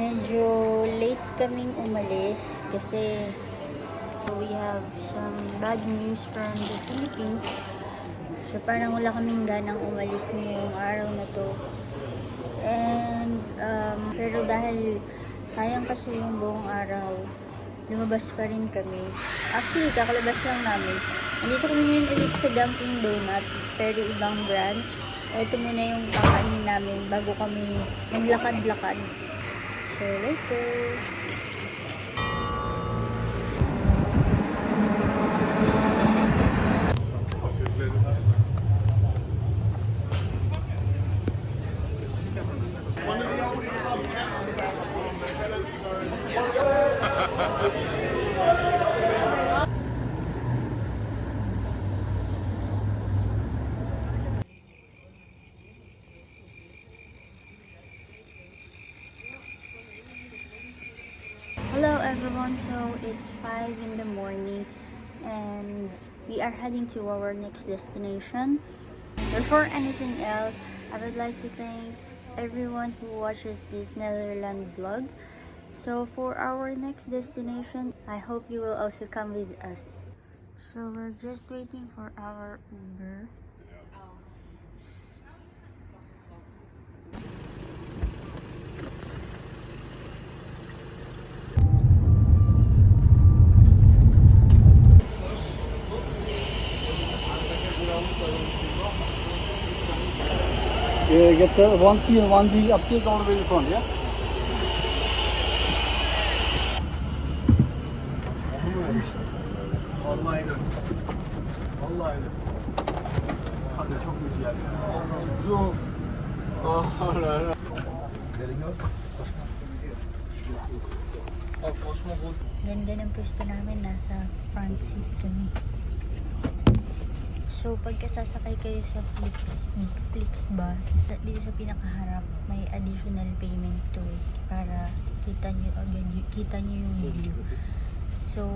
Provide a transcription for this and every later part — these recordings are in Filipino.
Medyo late kaming umalis kasi we have some bad news from the Philippines. So parang wala kaming ganang umalis ngayong araw na to. And pero dahil sayang kasi yung buong araw, lumabas pa rin kami. Actually, kakalabas lang namin. Nandito kami ngayon ulit sa Dunkin' Donut, pero ibang branch. Ito muna yung kakainin namin bago kami maglakad-lakad. So, later! Hello everyone, so it's 5 in the morning and we are heading to our next destination. Before anything else, I would like to thank everyone who watches this Netherlands vlog. So for our next destination, I hope you will also come with us. So we're just waiting for our Uber. Yeah, get 1C and 1G upstairs all the way in front, yeah? Vallahi öyle. Vallahi öyle. Kanka çok kötü yer. Yok. Allah. Ganda ng pwesto namin, nasa front seat kami. So, pagka sasakay kayo sa Flix bus, dito sa pinakaharap, may additional payment to para kita nyo yung view. So,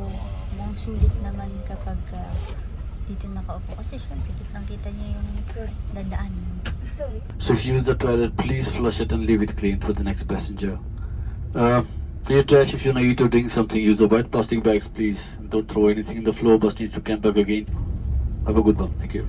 mukhang sulit naman kapag dito nakaupo. Kasi syempre, kita nyo yung dadaan. So if you use the toilet, please flush it and leave it clean for the next passenger. For your trash, if you're not eating or doing something, use the white plastic bags, please. Don't throw anything in the floor. Bus needs to come back again. Have a good one. Thank you.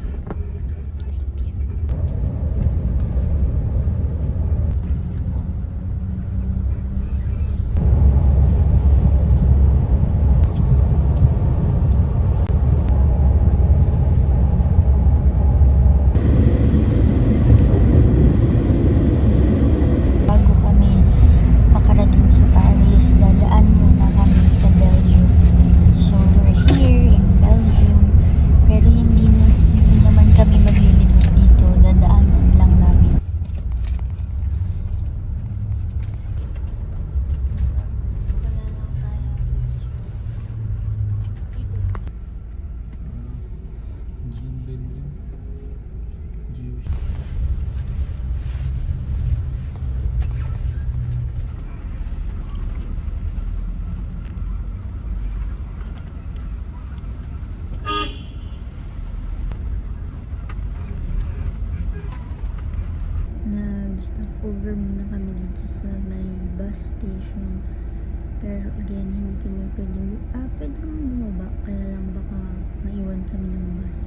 Bago kami makarating sa Paris, dadaan muna kami sa Belgium. So, we're here in Belgium. Pero hindi naman kami maglilibot dito. Dadaanan lang namin. Nag-stop over muna kami dito sa may bus station. Pero again, hindi kami pwede bumaba. Kaya lang baka maiwan kami ng bus.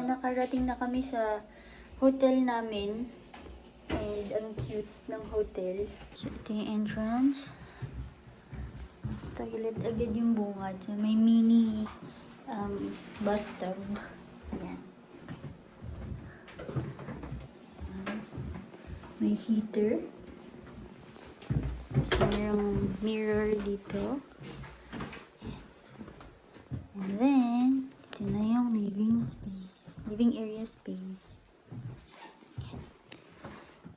nakarating na kami sa hotel namin. And ang cute ng hotel. So, ito yung entrance. Tagilid agad yung bungad. So, may mini bathtub. Ayan. May heater. So, mayroong mirror dito. And then, ito na yung living space. Living area space.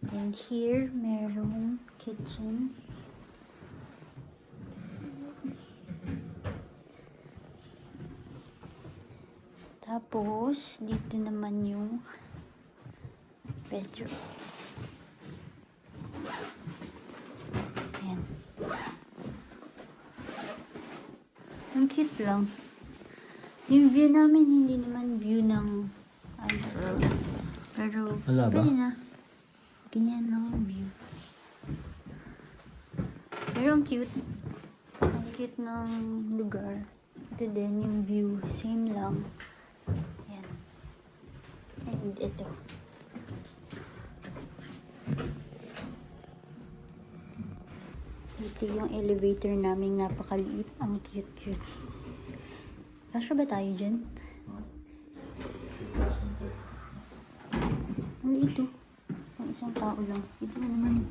And here, merong kitchen. Tapos, dito naman yung bedroom. Ayan. Ang cute lang. Yung view namin, hindi naman view ng pero Wala ba? pwede na. Ganyan lang ang view. Pero ang cute. Ang cute ng lugar. Ito din yung view. Same lang. Ayan. And ito. Ito yung elevator namin. Napakaliit. Ang cute-cute. Kasya ba tayo dyan? Ang ito. Ang isang tao lang. Ito na naman.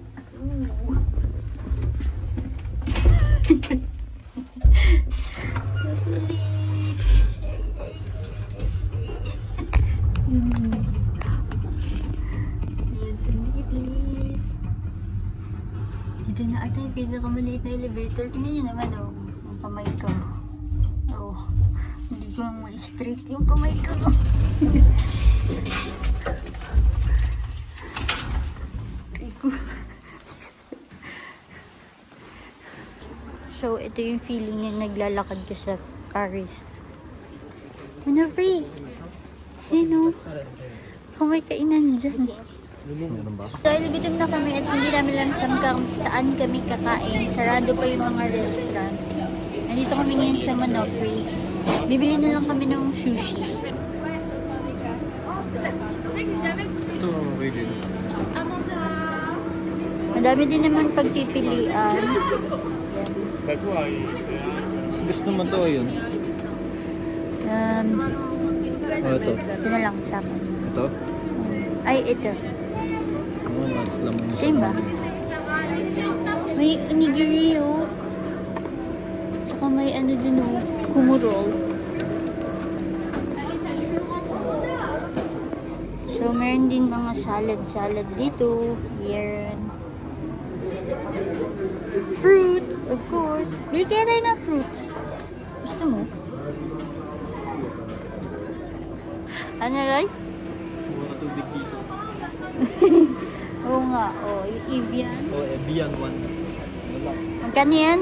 Ito na ata yung pinakamaliit na elevator. Tingnan niyo naman, oh. Ang kamay ko. Oh. Hindi ko ma-straight yung kamay ko. So, ito yung feeling na naglalakad ka sa Paris. Ano, free? Hey, no? Kung may kainan dyan. Meron ba? Dahil gutom na kami at hindi namin lang saan kami kakain. Sarado pa yung mga restaurant. Nandito kami ngayon sa Monoprix. Bibili na lang kami ng sushi. Ito, wait. Madami din naman pagpipilian. Mas gusto mo to yun. Ito. Ito na lang sa akin. Ito? Ay, ito. Mas lamang. Same ba? May onigiri, oh. Tsaka may ano dun, oh. Kumurol. So, meron din mga salad dito. Here. Fruits, of course. Bili kaya tayo ng fruits. Gusto mo? Ano, Roy? Mura tubig dito. Oo nga, oh. Yung Evian. Evian 1. Magkano yan?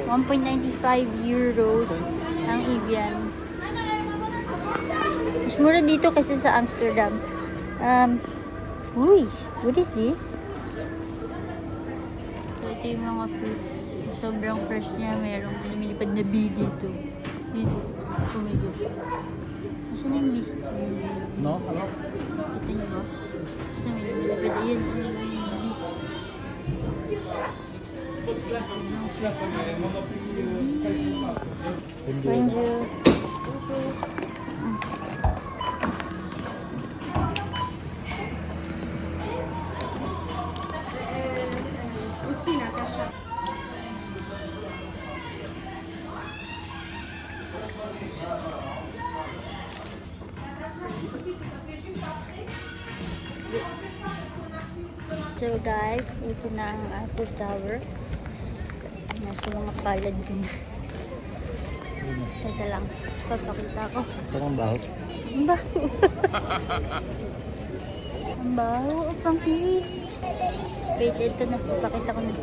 1.9. 1.95 euros ang Evian. Mas mura dito kasi sa Amsterdam. Uy, what is this? So, ito yung mga fruits. Sobrang fresh niya. Merong lumilipad na bee dito. Yun. Oh my gosh. Nasaan na yung bee? No? Ano? Kita niyo ba? Basta may lumilipad. Ayan. Ayan yung bee. Bonjour. So guys, ito na ang Eiffel Tower. Nasa mga palad dun. Teka lang, papakita ko. Ito ang baho. Ang baho. Ang baho, ang panghi. Wait, ito na, papakita ko na.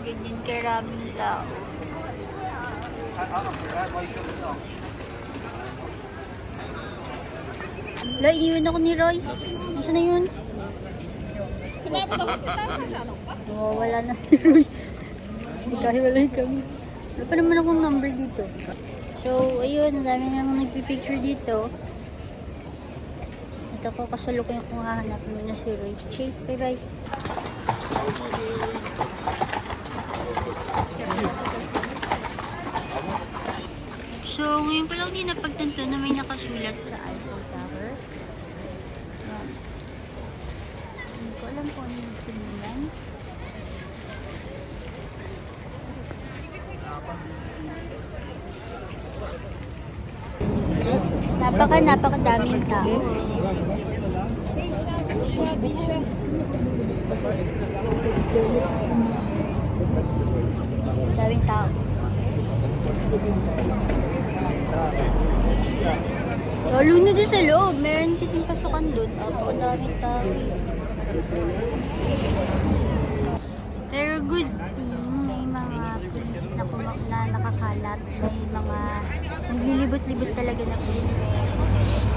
Ganyan karaming tao. Wala, iniwan ako ni Roy. Nasaan na yun? Wala na si Roy. Magkahiwalay kami. Wala pa naman akong number dito. So, ayun, ang dami namang nagpipicture dito. Ito ko kasalukuyan kung hahanapin mo na si Roy. Okay, bye-bye. So, ngayon ko lang din napagtanto na may nakasulat sa Eiffel Tower. Yan. Hindi ko alam kung ano yung simulan. Napakadaming tao. Daming tao. Lalo na doon sa loob. Meron kasing pasukan doon. Napakadaming tao. Pero good thing, may mga place na nakakalat. May mga naglilibot-libot talaga na place.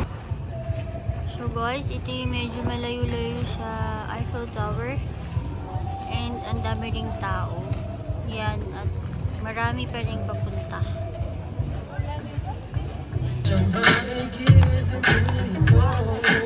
So guys, ito yung medyo malayo-layo sa Eiffel Tower. And ang dami ring tao. Yan, at marami pa rin papunta. Somebody give me soul.